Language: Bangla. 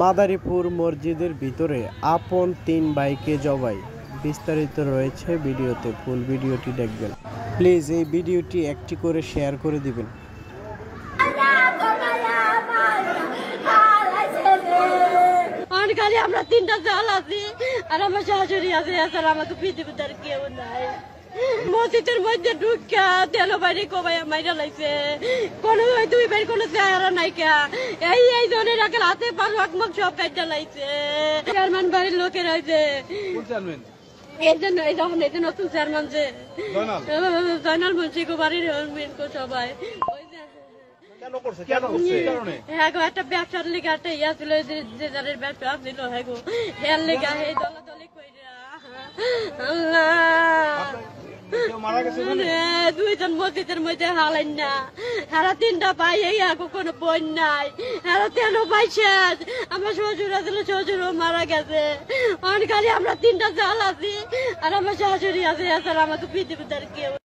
মাদারীপুর মসজিদের ভিতরে আপন ৩ ভাইকে জবাই। বিস্তারিত রয়েছে ভিডিওতে, ফুল ভিডিওটি দেখবেন। প্লিজ এই ভিডিওটি একটি করে শেয়ার করে দিবেন। খালি আমরা 3টা জাল আছি আর আমার শাশুড়ি আছে, এছাড়া আমাকে পৃথিবীতে আর কেউ নাই। মসজিদের মধ্যে ঢুকা তেল বাইরে কমাই মাইরা লাগছে, কোন 2 ভাই কোনো চেহারা নাই কা। এই জনের আগে হাতে পারো আকমক সব কাটতে লাগছে। চেয়ারম্যান বাড়ির লোকের হয়েছে এই জন্য নতুন চেয়ারম্যান যে জয়নাল মুন্সি বাড়ির সবাই একটা ব্যবসার লিগা একটা ইয়া ছিল, যে যাদের ব্যবসা ছিল হের লিগা হে দলাদলি কইরা আল্লাহ 2জন মসজিদের মধ্যে হালাইন না। হারা 3টা ভাই এই আগো কোনো বোন নাই, হারা 3 ভাই শেষ। আমার শ্বশুর আসলে শ্বশুরও মারা গেছে। অনেক খালি আমরা 3টা জাল আছি আর আমার শাশুড়ি আছে, এছাড়া আমাকে পৃথিবীতে আর কেউ